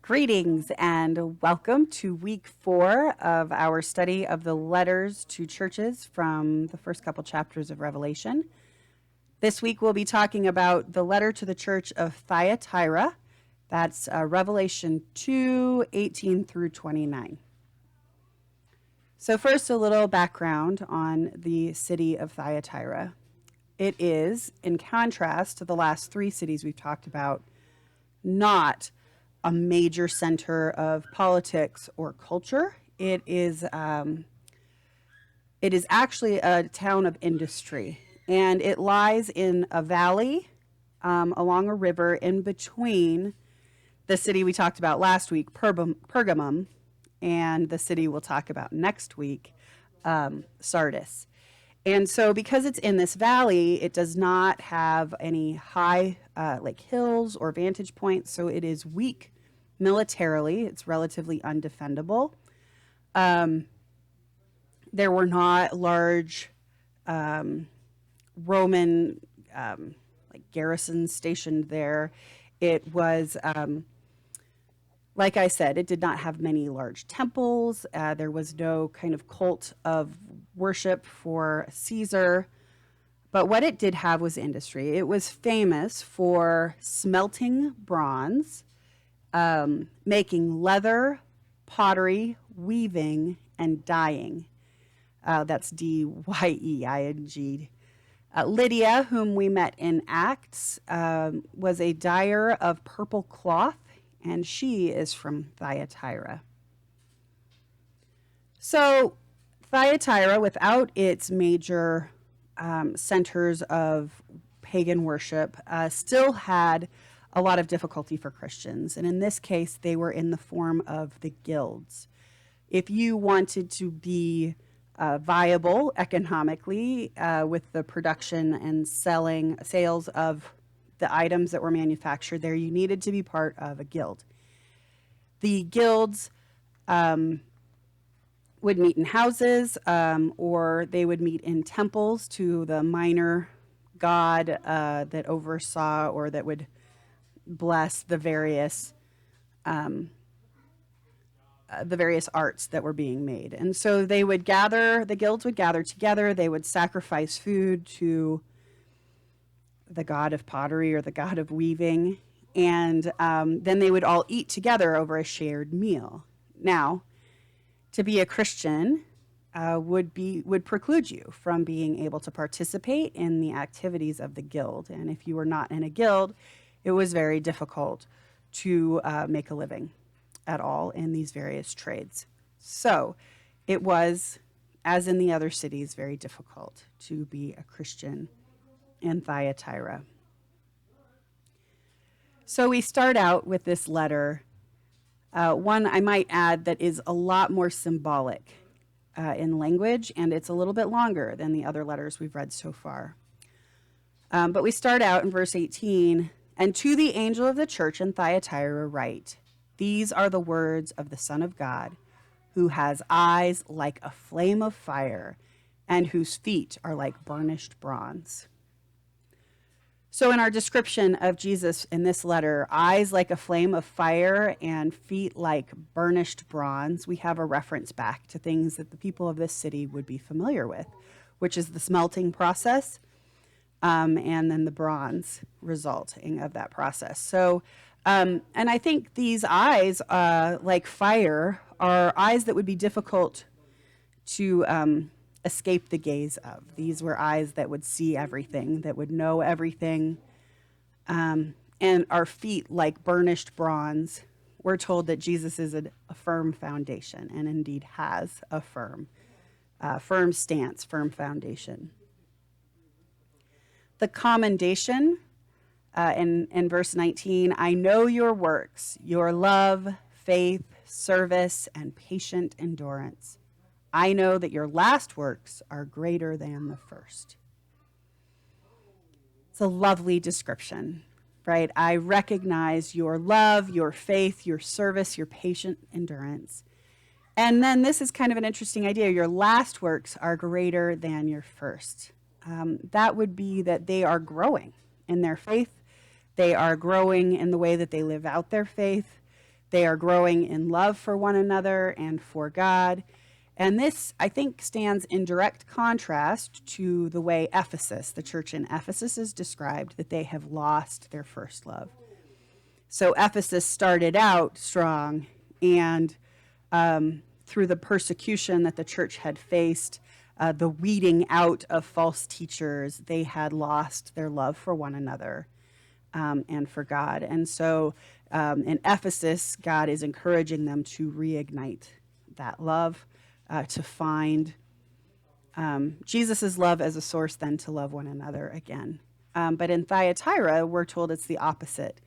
Greetings and welcome to week 4 of our study of the letters to churches from the first couple chapters of Revelation. This week we'll be talking about the letter to the church of Thyatira. That's Revelation 2:18 through 29. So first, a little background on the city of Thyatira. It is, in contrast to the last 3 cities we've talked about, not a major center of politics or culture. It is actually a town of industry, and it lies in a valley along a river in between the city we talked about last week, Pergamum, and the city we'll talk about next week, Sardis. And so because it's in this valley, it does not have any high like hills or vantage points, so it is weak militarily. It's relatively undefendable. There were not large Roman like garrisons stationed there. It was, like I said, it did not have many large temples. There was no kind of cult of worship for Caesar. But what it did have was industry. It was famous for smelting bronze, making leather, pottery, weaving, and dyeing. That's D-Y-E-I-N-G. Lydia, whom we met in Acts, was a dyer of purple cloth, and she is from Thyatira. So Thyatira, without its major centers of pagan worship, still had a lot of difficulty for Christians. And in this case, they were in the form of the guilds. If you wanted to be viable economically with the production and sales of the items that were manufactured there, you needed to be part of a guild. The guilds would meet in houses, or they would meet in temples to the minor god that oversaw or that would bless the various arts that were being made. And so the guilds would gather together, they would sacrifice food to the god of pottery or the god of weaving, and then they would all eat together over a shared meal. Now, to be a Christian would preclude you from being able to participate in the activities of the guild. And if you were not in a guild, it was very difficult to make a living at all in these various trades. So it was, as in the other cities, very difficult to be a Christian in Thyatira. So we start out with this letter, one I might add that is a lot more symbolic in language, and it's a little bit longer than the other letters we've read so far. But we start out in verse 18, "And to the angel of the church in Thyatira write, these are the words of the Son of God, who has eyes like a flame of fire, and whose feet are like burnished bronze." So in our description of Jesus in this letter, eyes like a flame of fire and feet like burnished bronze, we have a reference back to things that the people of this city would be familiar with, which is the smelting process, and then the bronze resulting of that process. So, and I think these eyes, like fire, are eyes that would be difficult to escape the gaze of. These were eyes that would see everything, that would know everything. And our feet like burnished bronze. We're told that Jesus is a firm foundation, and indeed has a firm stance, firm foundation. The commendation in verse 19, "I know your works, your love, faith, service, and patient endurance. I know that your last works are greater than the first." It's a lovely description, right? I recognize your love, your faith, your service, your patient endurance. And then this is kind of an interesting idea. Your last works are greater than your first. That would be that they are growing in their faith. They are growing in the way that they live out their faith. They are growing in love for one another and for God. And this, I think, stands in direct contrast to the way Ephesus, the church in Ephesus, is described, that they have lost their first love. So Ephesus started out strong, and through the persecution that the church had faced, the weeding out of false teachers, they had lost their love for one another and for God. And so in Ephesus, God is encouraging them to reignite that love, to find Jesus' love as a source, then to love one another again. But in Thyatira, we're told it's the opposite,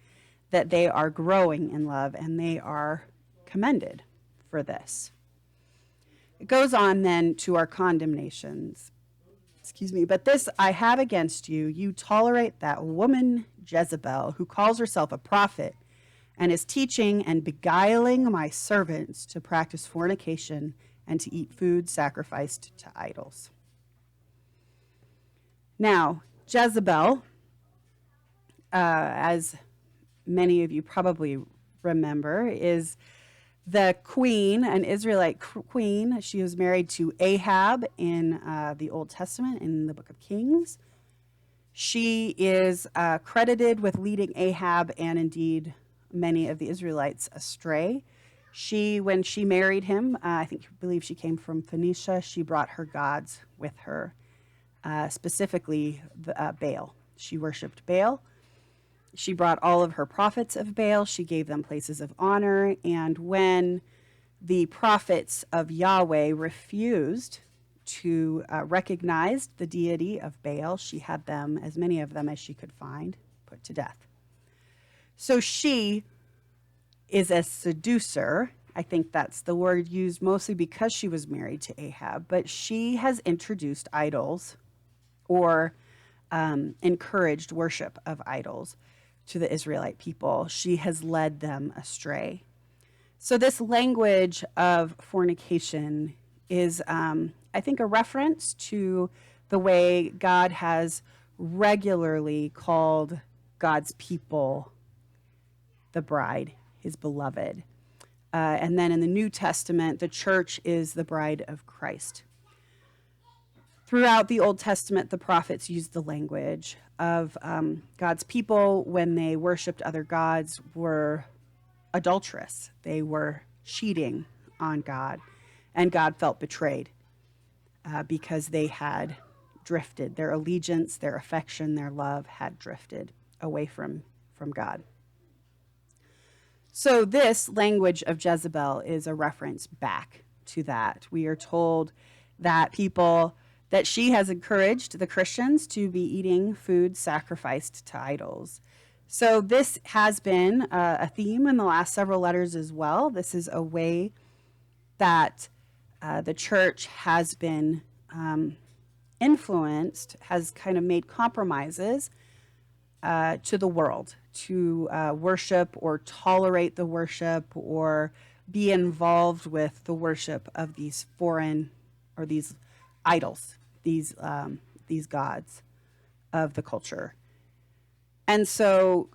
that they are growing in love and they are commended for this. It goes on then to our condemnations. But this I have against you. You tolerate that woman Jezebel, who calls herself a prophet and is teaching and beguiling my servants to practice fornication and to eat food sacrificed to idols. Now, Jezebel, as many of you probably remember, is the queen, an Israelite queen. She was married to Ahab in the Old Testament, in the book of Kings. She is credited with leading Ahab and indeed many of the Israelites astray. When she married him, I believe she came from Phoenicia, she brought her gods with her, specifically Baal. She worshipped Baal. She brought all of her prophets of Baal. She gave them places of honor. And when the prophets of Yahweh refused to recognize the deity of Baal, she had them, as many of them as she could find, put to death. So she is a seducer. I think that's the word used mostly because she was married to Ahab. But she has introduced idols or encouraged worship of idols to the Israelite people. She has led them astray. So this language of fornication is, I think, a reference to the way God has regularly called God's people the bride, his beloved. And then in the New Testament, the church is the bride of Christ. Throughout the Old Testament, the prophets used the language of God's people, when they worshiped other gods, were adulterous. They were cheating on God, and God felt betrayed because they had drifted. Their allegiance, their affection, their love had drifted away from God. So this language of Jezebel is a reference back to that. We are told that she has encouraged the Christians to be eating food sacrificed to idols. So this has been a theme in the last several letters as well. This is a way that the church has been influenced, has kind of made compromises to the world, to worship or tolerate the worship or be involved with the worship of these foreign or these idols, these gods of the culture. And so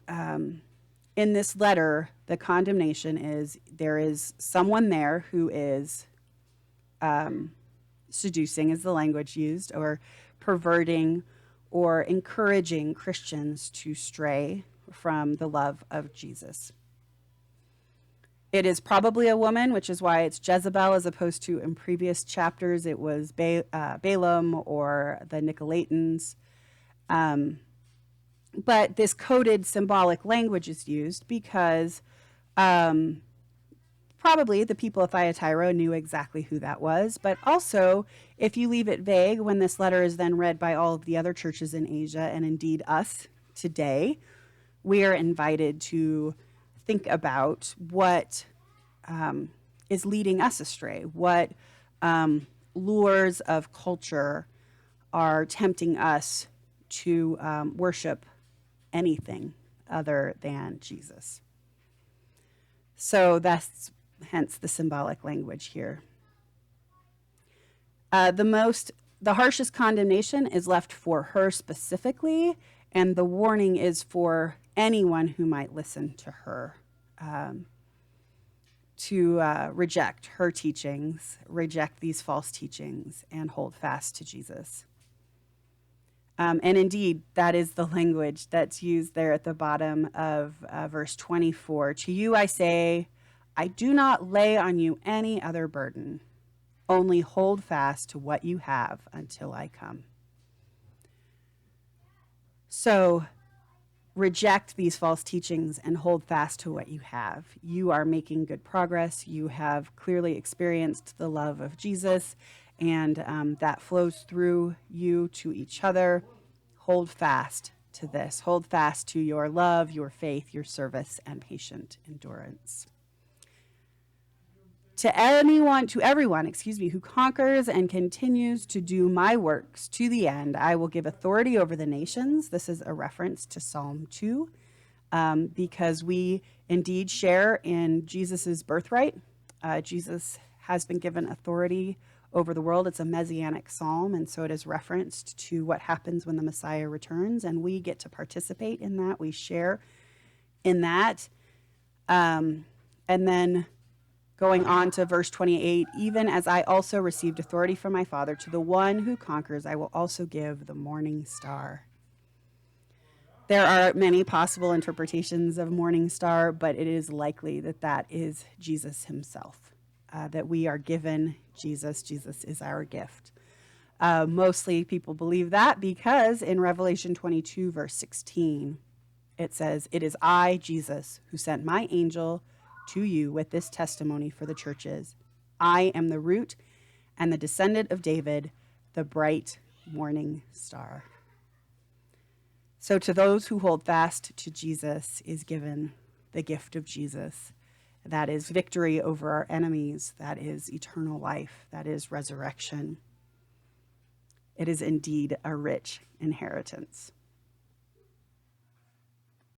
in this letter, the condemnation is there is someone there who is seducing, is the language used, or perverting or encouraging Christians to stray from the love of Jesus. It is probably a woman, which is why it's Jezebel, as opposed to in previous chapters it was Balaam or the Nicolaitans. But this coded symbolic language is used because probably the people of Thyatira knew exactly who that was. But also, if you leave it vague, when this letter is then read by all of the other churches in Asia, and indeed us today, we are invited to think about what is leading us astray, what lures of culture are tempting us to worship anything other than Jesus. So that's hence the symbolic language here. The harshest condemnation is left for her specifically, and the warning is for anyone who might listen to her. to reject her teachings, reject these false teachings, and hold fast to Jesus. And indeed, that is the language that's used there at the bottom of verse 24. To you I say, I do not lay on you any other burden. Only hold fast to what you have until I come. So reject these false teachings and hold fast to what you have. You are making good progress. You have clearly experienced the love of Jesus, and that flows through you to each other. Hold fast to this. Hold fast to your love, your faith, your service, and patient endurance. To everyone, who conquers and continues to do my works to the end, I will give authority over the nations. This is a reference to Psalm 2, because we indeed share in Jesus's birthright. Jesus has been given authority over the world. It's a messianic psalm, and so it is referenced to what happens when the Messiah returns, and we get to participate in that. We share in that. And then going on to verse 28, even as I also received authority from my Father, to the one who conquers, I will also give the morning star. There are many possible interpretations of morning star, but it is likely that that is Jesus himself, that we are given Jesus. Jesus is our gift. Mostly people believe that because in Revelation 22, verse 16, it says, it is I, Jesus, who sent my angel to you with this testimony for the churches. I am the root and the descendant of David, the bright morning star. So to those who hold fast to Jesus is given the gift of Jesus. That is victory over our enemies. That is eternal life. That is resurrection. It is indeed a rich inheritance.